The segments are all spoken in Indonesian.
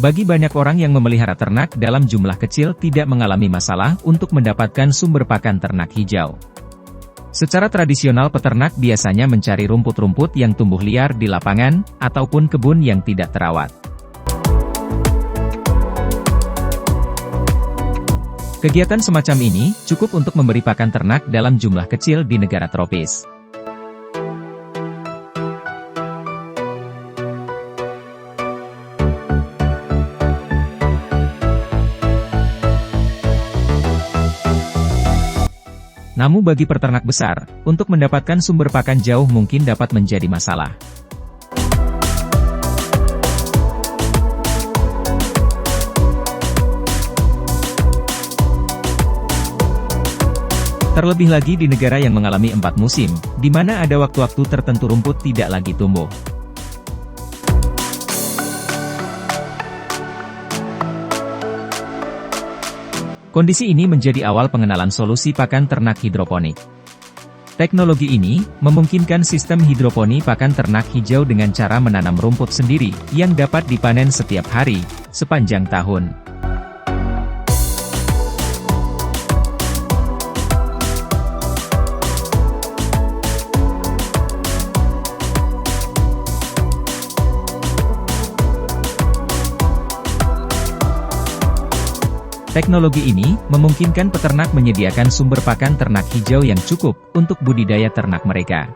Bagi banyak orang yang memelihara ternak dalam jumlah kecil tidak mengalami masalah untuk mendapatkan sumber pakan ternak hijau. Secara tradisional peternak biasanya mencari rumput-rumput yang tumbuh liar di lapangan, ataupun kebun yang tidak terawat. Kegiatan semacam ini cukup untuk memberi pakan ternak dalam jumlah kecil di negara tropis. Namun bagi peternak besar, untuk mendapatkan sumber pakan jauh mungkin dapat menjadi masalah. Terlebih lagi di negara yang mengalami 4 musim, di mana ada waktu-waktu tertentu rumput tidak lagi tumbuh. Kondisi ini menjadi awal pengenalan solusi pakan ternak hidroponik. Teknologi ini memungkinkan sistem hidroponi pakan ternak hijau dengan cara menanam rumput sendiri, yang dapat dipanen setiap hari, sepanjang tahun. Teknologi ini memungkinkan peternak menyediakan sumber pakan ternak hijau yang cukup untuk budidaya ternak mereka.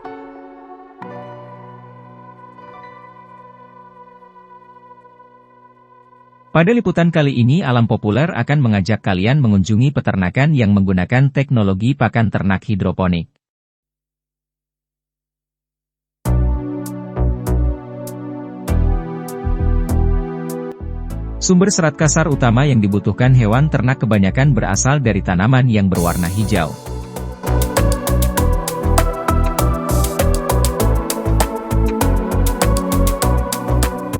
Pada liputan kali ini Alam Populer akan mengajak kalian mengunjungi peternakan yang menggunakan teknologi pakan ternak hidroponik. Sumber serat kasar utama yang dibutuhkan hewan ternak kebanyakan berasal dari tanaman yang berwarna hijau.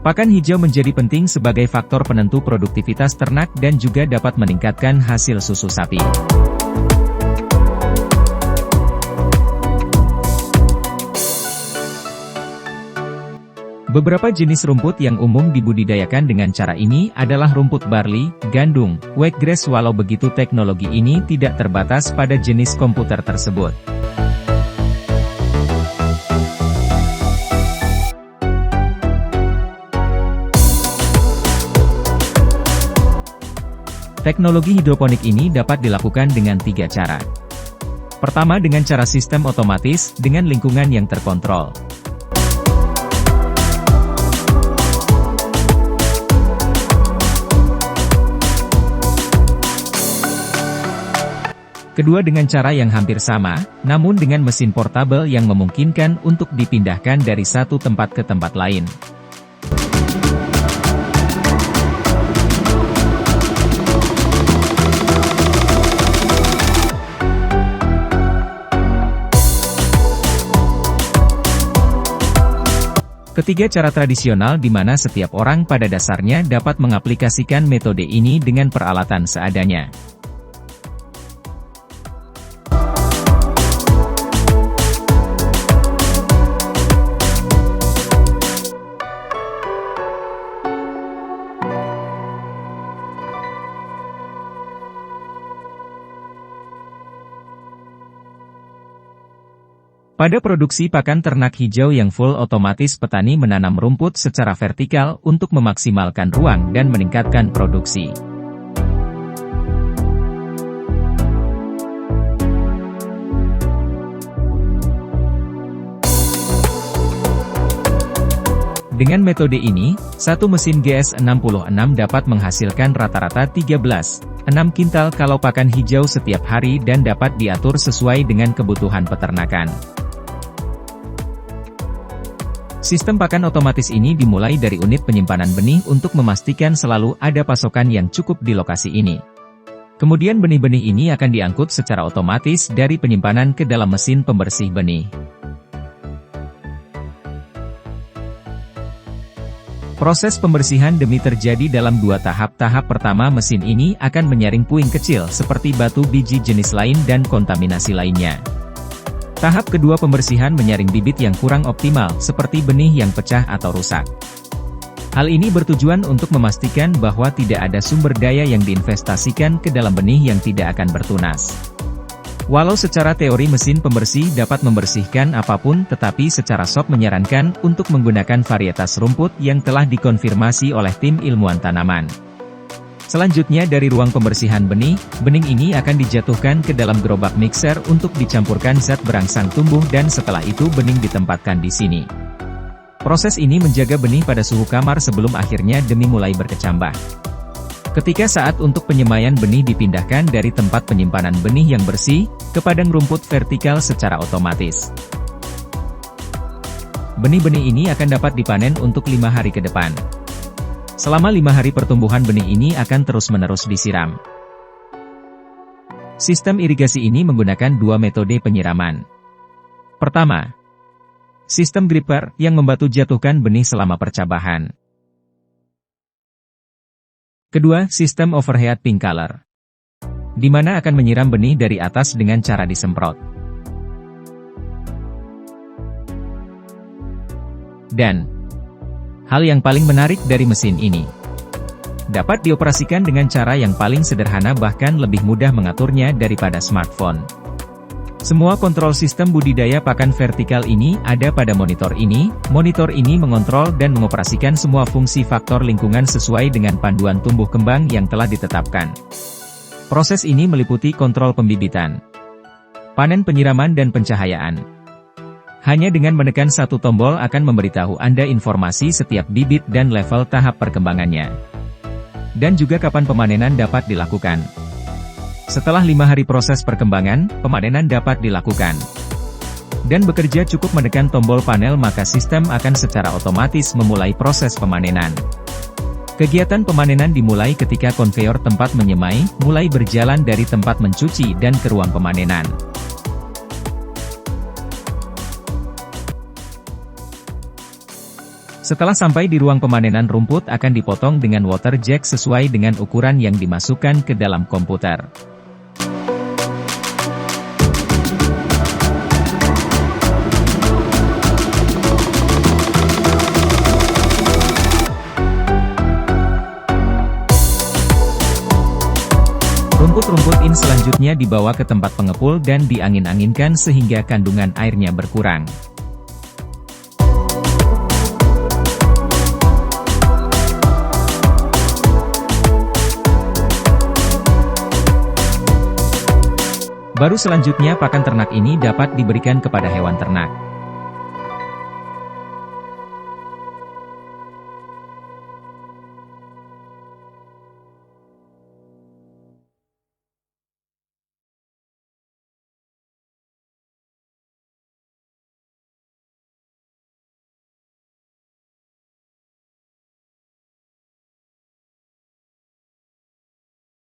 Pakan hijau menjadi penting sebagai faktor penentu produktivitas ternak dan juga dapat meningkatkan hasil susu sapi. Beberapa jenis rumput yang umum dibudidayakan dengan cara ini adalah rumput barley, gandum, wheatgrass. Walau begitu teknologi ini tidak terbatas pada jenis komputer tersebut. Teknologi hidroponik ini dapat dilakukan dengan 3 cara. Pertama dengan cara sistem otomatis, dengan lingkungan yang terkontrol. Kedua dengan cara yang hampir sama, namun dengan mesin portabel yang memungkinkan untuk dipindahkan dari satu tempat ke tempat lain. Ketiga cara tradisional di mana setiap orang pada dasarnya dapat mengaplikasikan metode ini dengan peralatan seadanya. Pada produksi pakan ternak hijau yang full otomatis, petani menanam rumput secara vertikal untuk memaksimalkan ruang dan meningkatkan produksi. Dengan metode ini, satu mesin GS66 dapat menghasilkan rata-rata 13,6 kintal kalau pakan hijau setiap hari dan dapat diatur sesuai dengan kebutuhan peternakan. Sistem pakan otomatis ini dimulai dari unit penyimpanan benih untuk memastikan selalu ada pasokan yang cukup di lokasi ini. Kemudian benih-benih ini akan diangkut secara otomatis dari penyimpanan ke dalam mesin pembersih benih. Proses pembersihan demi terjadi dalam 2 tahap. Tahap pertama, mesin ini akan menyaring puing kecil seperti batu, biji jenis lain dan kontaminasi lainnya. Tahap kedua, pembersihan menyaring bibit yang kurang optimal, seperti benih yang pecah atau rusak. Hal ini bertujuan untuk memastikan bahwa tidak ada sumber daya yang diinvestasikan ke dalam benih yang tidak akan bertunas. Walau secara teori mesin pembersih dapat membersihkan apapun, tetapi secara SOP menyarankan untuk menggunakan varietas rumput yang telah dikonfirmasi oleh tim ilmuwan tanaman. Selanjutnya dari ruang pembersihan benih, bening ini akan dijatuhkan ke dalam gerobak mixer untuk dicampurkan zat berangsang tumbuh dan setelah itu bening ditempatkan di sini. Proses ini menjaga benih pada suhu kamar sebelum akhirnya demi mulai berkecambah. Ketika saat untuk penyemaian benih dipindahkan dari tempat penyimpanan benih yang bersih, ke padang rumput vertikal secara otomatis. Benih-benih ini akan dapat dipanen untuk 5 hari ke depan. Selama 5 hari pertumbuhan benih ini akan terus-menerus disiram. Sistem irigasi ini menggunakan 2 metode penyiraman. Pertama, sistem gripper yang membantu jatuhkan benih selama percabahan. Kedua, sistem overhead pincaler, di mana akan menyiram benih dari atas dengan cara disemprot. Dan, hal yang paling menarik dari mesin ini, dapat dioperasikan dengan cara yang paling sederhana bahkan lebih mudah mengaturnya daripada smartphone. Semua kontrol sistem budidaya pakan vertikal ini ada pada monitor ini. Monitor ini mengontrol dan mengoperasikan semua fungsi faktor lingkungan sesuai dengan panduan tumbuh kembang yang telah ditetapkan. Proses ini meliputi kontrol pembibitan, panen, penyiraman, dan pencahayaan. Hanya dengan menekan satu tombol akan memberitahu Anda informasi setiap bibit dan level tahap perkembangannya. Dan juga kapan pemanenan dapat dilakukan. Setelah 5 hari proses perkembangan, pemanenan dapat dilakukan. Dan bekerja cukup menekan tombol panel maka sistem akan secara otomatis memulai proses pemanenan. Kegiatan pemanenan dimulai ketika konveyor tempat menyemai, mulai berjalan dari tempat mencuci dan ke ruang pemanenan. Setelah sampai di ruang pemanenan, rumput akan dipotong dengan water jet sesuai dengan ukuran yang dimasukkan ke dalam komputer. Rumput-rumput ini selanjutnya dibawa ke tempat pengepul dan diangin-anginkan sehingga kandungan airnya berkurang. Baru selanjutnya pakan ternak ini dapat diberikan kepada hewan ternak.